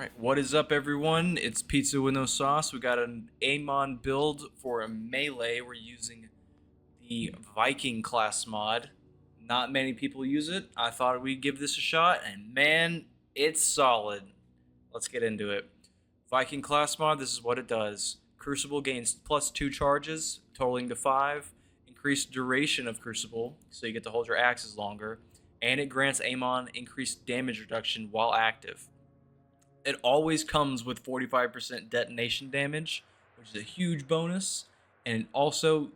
Alright, what is up everyone? It's Pizza with No Sauce. We got an Amon build for a melee. We're using the Viking Class Mod. Not many people use it. I thought we'd give this a shot, and man, it's solid. Let's get into it. Viking Class Mod, this is what it does. Crucible gains +2 charges, totaling to 5. Increased duration of Crucible, so you get to hold your axes longer. And it grants Amon increased damage reduction while active. It always comes with 45% detonation damage, which is a huge bonus. And also,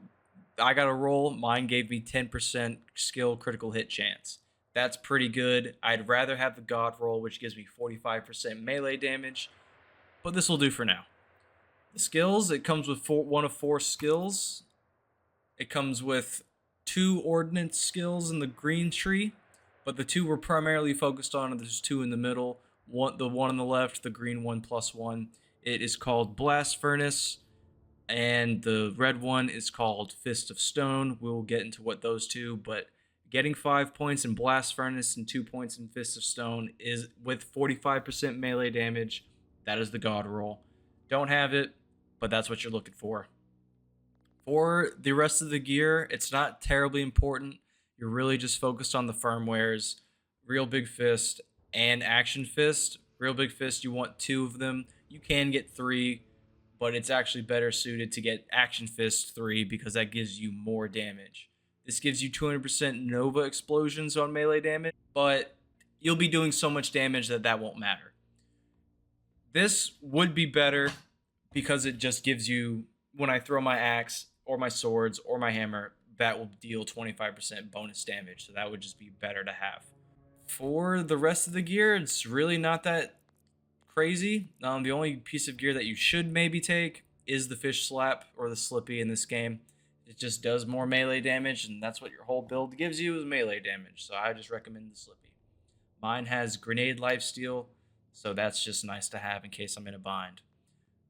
I got a roll. Mine gave me 10% skill critical hit chance. That's pretty good. I'd rather have the God roll, which gives me 45% melee damage, but this will do for now. The skills, it comes with one of 4 skills. It comes with 2 ordnance skills in the green tree, but the 2 we're primarily focused on, and there's 2 in the middle. The one on the left, the green one +1, it is called Blast Furnace, and the red one is called Fist of Stone. We'll get into what those two, but getting 5 points in Blast Furnace and 2 points in Fist of Stone is with 45% melee damage. That is the God roll. Don't have it, but that's what you're looking for. For the rest of the gear, it's not terribly important. You're really just focused on the firmwares, Real Big Fist and Action Fist. Real Big Fist, you want 2 of them. You can get 3, but it's actually better suited to get Action Fist 3 because that gives you more damage. This gives you 200% Nova explosions on melee damage, but you'll be doing so much damage that won't matter. This would be better because it just gives you, when I throw my axe or my swords or my hammer, that will deal 25% bonus damage, so that would just be better to have. For the rest of the gear, it's really not that crazy. The only piece of gear that you should maybe take is the fish slap or the slippy in this game. It just does more melee damage, and that's what your whole build gives you is melee damage, so I just recommend the slippy. Mine has grenade lifesteal, so that's just nice to have in case I'm in a bind.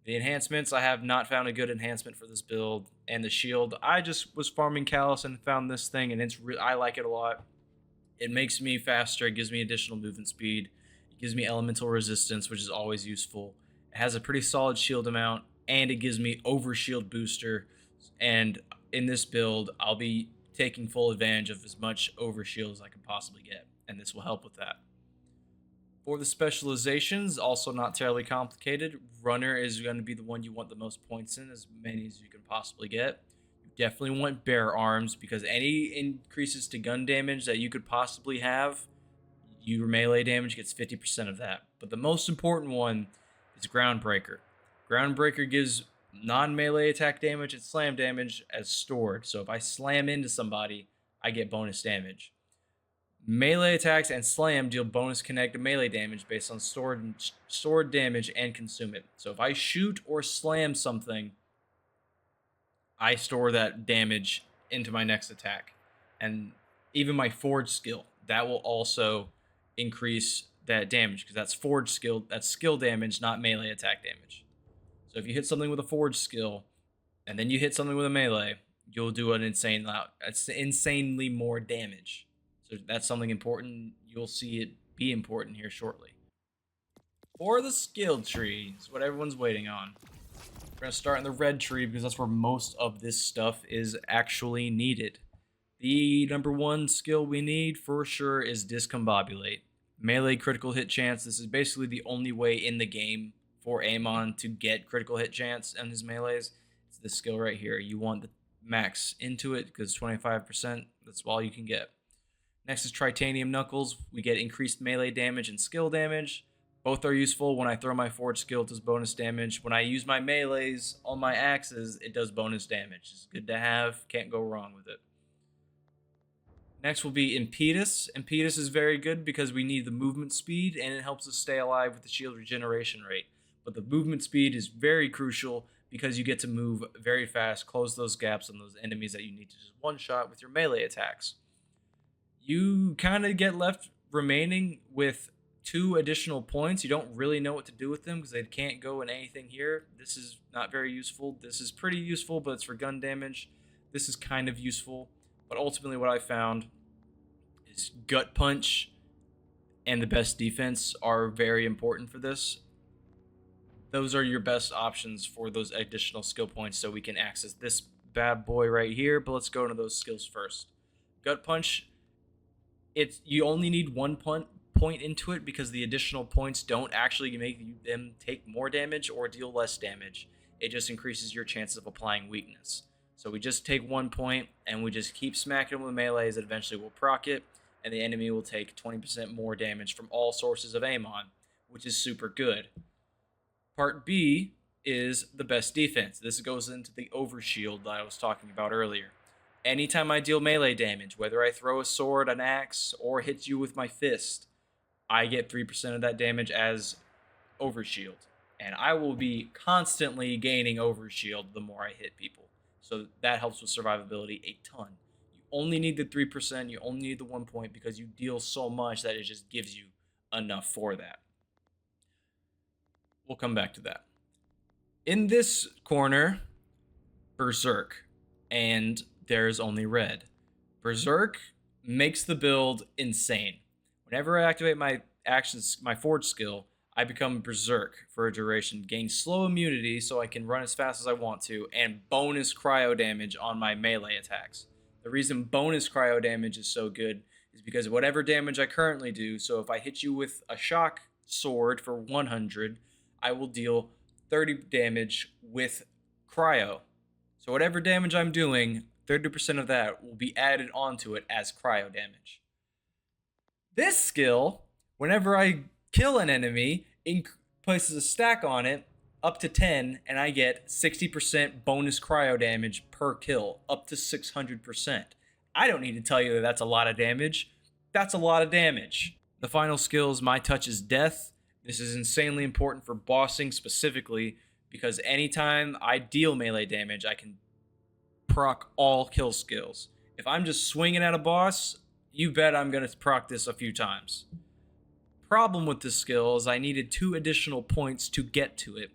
The enhancements, I have not found a good enhancement for this build, and the shield, I just was farming Callus and found this thing, and I like it a lot. It makes me faster, it gives me additional movement speed, it gives me elemental resistance, which is always useful. It has a pretty solid shield amount, and it gives me overshield booster, and in this build, I'll be taking full advantage of as much overshield as I can possibly get, and this will help with that. For the specializations, also not terribly complicated. Runner is going to be the one you want the most points in, as many as you can possibly get. You definitely want bear arms, because any increases to gun damage that you could possibly have, your melee damage gets 50% of that. But the most important one is Groundbreaker. Groundbreaker gives non-melee attack damage and slam damage as stored. So if I slam into somebody, I get bonus damage. Melee attacks and slam deal bonus connected melee damage based on stored damage and consume it. So if I shoot or slam something, I store that damage into my next attack. And even my forge skill, that will also increase that damage, because that's forge skill, that's skill damage, not melee attack damage. So if you hit something with a forge skill, and then you hit something with a melee, you'll do an insanely more damage. So that's something important. You'll see it be important here shortly. For the skill tree, it's what everyone's waiting on. We're going to start in the red tree because that's where most of this stuff is actually needed. The number 1 skill we need for sure is Discombobulate. Melee critical hit chance. This is basically the only way in the game for Amon to get critical hit chance on his melees. It's this skill right here. You want the max into it because 25%, that's all you can get. Next is Tritanium Knuckles. We get increased melee damage and skill damage. Both are useful. When I throw my forge skill, it does bonus damage. When I use my melees on my axes, it does bonus damage. It's good to have. Can't go wrong with it. Next will be Impetus. Impetus is very good because we need the movement speed, and it helps us stay alive with the shield regeneration rate. But the movement speed is very crucial because you get to move very fast, close those gaps on those enemies that you need to just one-shot with your melee attacks. You kind of get left remaining with 2 additional points. You don't really know what to do with them because they can't go in anything here. This is not very useful. This is pretty useful, but it's for gun damage. This is kind of useful, but ultimately what I found is Gut Punch and the best defense are very important for this. those are your best options for those additional skill points so we can access this bad boy right here. But let's go into those skills first. Gut Punch, you only need point into it because the additional points don't actually make them take more damage or deal less damage. It just increases your chances of applying weakness. So we just take 1 point and we just keep smacking them with melees that eventually will proc it, and the enemy will take 20% more damage from all sources of Amon, which is super good. Part B is the best defense. This goes into the overshield that I was talking about earlier. Anytime I deal melee damage, whether I throw a sword, an axe, or hit you with my fist, I get 3% of that damage as overshield. And I will be constantly gaining overshield the more I hit people. So that helps with survivability a ton. You only need the 3%, you only need the 1 point because you deal so much that it just gives you enough for that. We'll come back to that. In this corner, Berserk, and there's only red. Berserk makes the build insane. Whenever I activate my actions, my forge skill, I become Berserk for a duration, gain slow immunity so I can run as fast as I want to, and bonus cryo damage on my melee attacks. The reason bonus cryo damage is so good is because whatever damage I currently do, so if I hit you with a shock sword for 100, I will deal 30 damage with cryo. So whatever damage I'm doing, 30% of that will be added onto it as cryo damage. This skill, whenever I kill an enemy, places a stack on it up to 10, and I get 60% bonus cryo damage per kill, up to 600%. I don't need to tell you that that's a lot of damage. That's a lot of damage. The final skill is My Touch is Death. This is insanely important for bossing specifically because anytime I deal melee damage, I can proc all kill skills. If I'm just swinging at a boss, you bet I'm going to proc this a few times. Problem with this skill is I needed 2 additional points to get to it,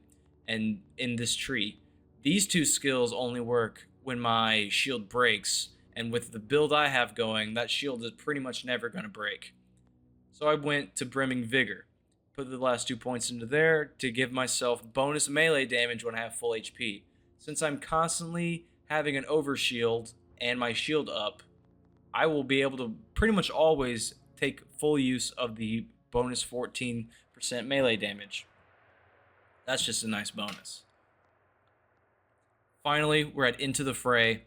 and in this tree. These 2 skills only work when my shield breaks, and with the build I have going, that shield is pretty much never going to break. So I went to Brimming Vigor. Put the last 2 points into there to give myself bonus melee damage when I have full HP. Since I'm constantly having an overshield and my shield up, I will be able to pretty much always take full use of the bonus 14% melee damage. That's just a nice bonus. Finally, we're at Into the Fray.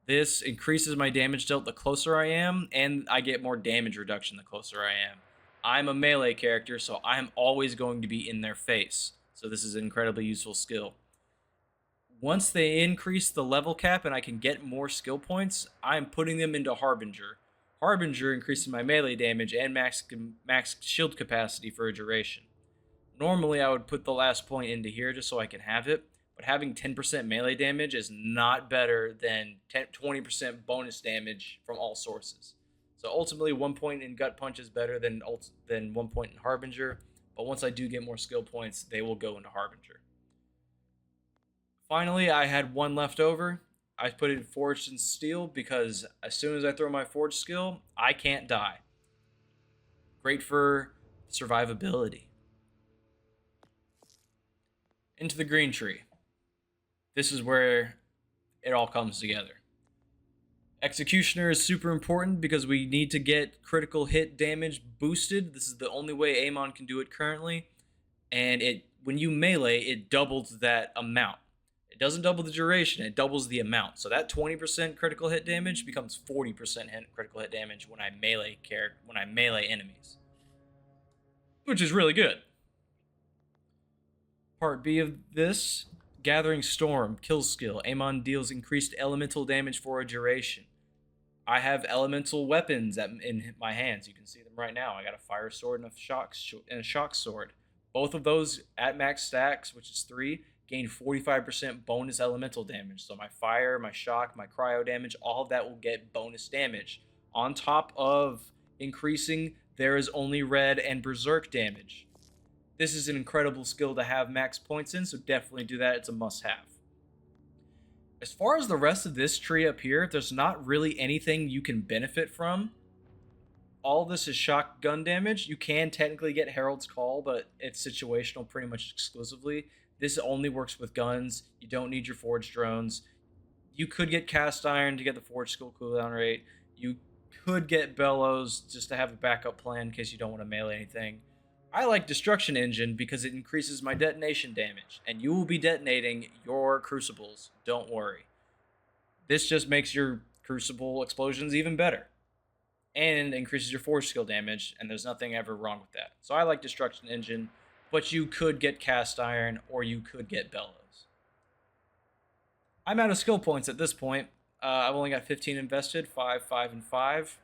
This increases my damage dealt the closer I am, and I get more damage reduction the closer I am. I'm a melee character, so I'm always going to be in their face. So this is an incredibly useful skill. Once they increase the level cap and I can get more skill points, I'm putting them into Harbinger. Harbinger increases my melee damage and max shield capacity for a duration. Normally, I would put the last point into here just so I can have it, but having 10% melee damage is not better than 20% bonus damage from all sources. So ultimately, 1 point in Gut Punch is better than 1 point in Harbinger, but once I do get more skill points, they will go into Harbinger. Finally, I had 1 left over. I put it in Forged in Steel because as soon as I throw my Forged skill, I can't die. Great for survivability. Into the Green Tree. This is where it all comes together. Executioner is super important because we need to get critical hit damage boosted. This is the only way Amon can do it currently. And when you melee, it doubles that amount. It doesn't double the duration, it doubles the amount. So that 20% critical hit damage becomes 40% critical hit damage when I melee enemies. Which is really good. Part B of this, Gathering Storm, kill skill. Amon deals increased elemental damage for a duration. I have elemental weapons in my hands. You can see them right now. I got a fire sword and a shock sword. Both of those at max stacks, which is 3, gain 45% bonus elemental damage. So my fire, my shock, my cryo damage, all of that will get bonus damage. On top of increasing There Is Only Red and Berserk damage. This is an incredible skill to have max points in, so definitely do that. It's a must-have. As far as the rest of this tree up here, there's not really anything you can benefit from. all this is shotgun damage. You can technically get Herald's Call, but it's situational pretty much exclusively. This only works with guns. You don't need your forged drones. You could get Cast Iron to get the forged skill cooldown rate. You could get Bellows just to have a backup plan in case you don't want to melee anything. I like Destruction Engine because it increases my detonation damage, and you will be detonating your crucibles. Don't worry. This just makes your crucible explosions even better and increases your force skill damage, and there's nothing ever wrong with that. So I like Destruction Engine, but you could get Cast Iron or you could get Bellows. I'm out of skill points at this point. I've only got 15 invested, 5, 5, and 5.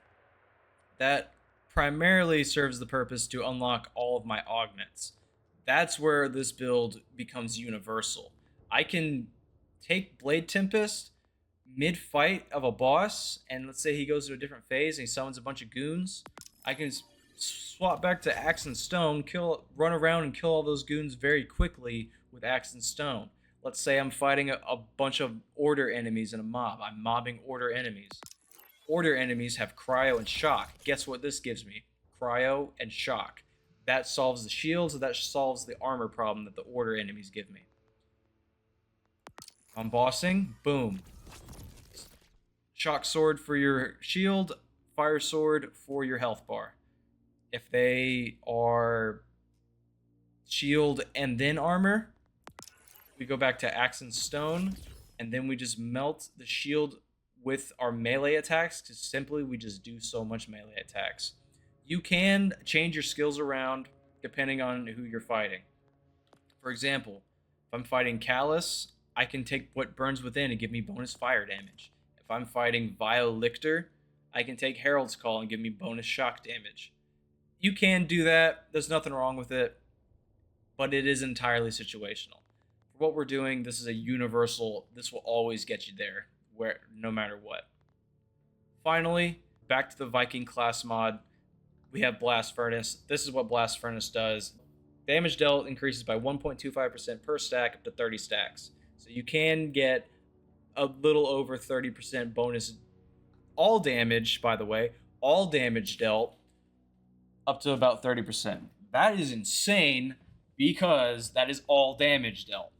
That primarily serves the purpose to unlock all of my augments. That's where this build becomes universal. I can take Blade Tempest mid-fight of a boss, and let's say he goes to a different phase and he summons a bunch of goons. I can swap back to Axe and Stone, run around and kill all those goons very quickly with Axe and Stone. Let's say I'm fighting a bunch of Order enemies in a mob. I'm mobbing Order enemies. Order enemies have Cryo and Shock. Guess what this gives me? Cryo and Shock. That solves the shields, that solves the armor problem that the Order enemies give me. I'm bossing, boom. Shock Sword for your shield, Fire Sword for your health bar. If they are shield and then armor, we go back to Axe and Stone, and then we just melt the shield with our melee attacks, because simply we just do so much melee attacks. You can change your skills around depending on who you're fighting. For example, if I'm fighting Callus, I can take what burns within and give me bonus fire damage. If I'm fighting Vile Lictor, I can take Herald's Call and give me bonus shock damage. You can do that. There's nothing wrong with it, but it is entirely situational. For what we're doing, this is a universal. This will always get you there, no matter what. Finally, back to the Viking Class Mod. We have Blast Furnace. This is what Blast Furnace does. Damage dealt increases by 1.25% per stack up to 30 stacks. So you can get a little over 30% bonus. All damage, by the way, all damage dealt up to about 30%. That is insane because that is all damage dealt.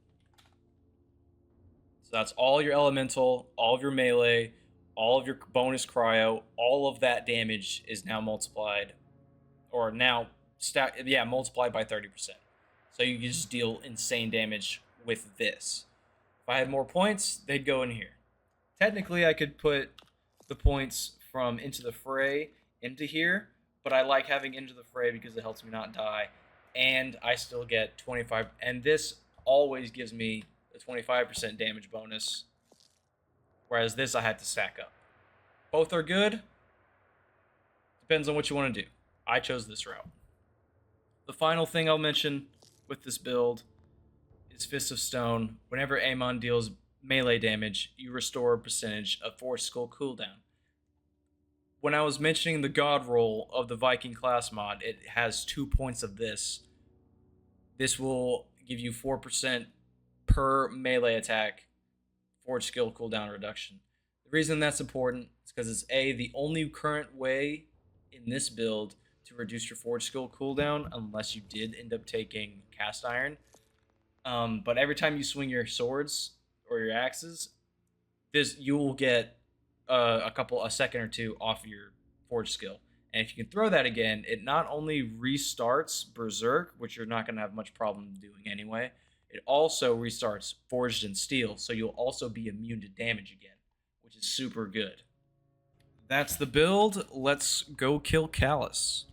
So that's all your elemental, all of your melee, all of your bonus cryo, all of that damage is now multiplied, or now multiplied by 30%. So you can just deal insane damage with this. If I had more points, they'd go in here. Technically, I could put the points from Into the Fray into here, but I like having Into the Fray because it helps me not die, and I still get 25, and this always gives me a 25% damage bonus, whereas this I had to stack up. Both are good. Depends on what you want to do. I chose this route. The final thing I'll mention with this build is Fist of Stone. Whenever Amon deals melee damage, you restore a percentage of Force Skull cooldown. When I was mentioning the God roll of the Viking Class Mod, it has 2 points of this. This will give you 4% per melee attack Forge skill cooldown reduction. The reason that's important is because it's the only current way in this build to reduce your Forge skill cooldown, unless you did end up taking Cast Iron. But every time you swing your swords or your axes, you will get a second or two off your Forge skill. And if you can throw that again, it not only restarts Berserk, which you're not going to have much problem doing anyway, it also restarts Forged in Steel, so you'll also be immune to damage again, which is super good. That's the build. Let's go kill Callus.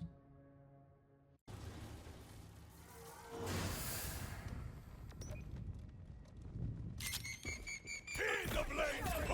Here's the blade!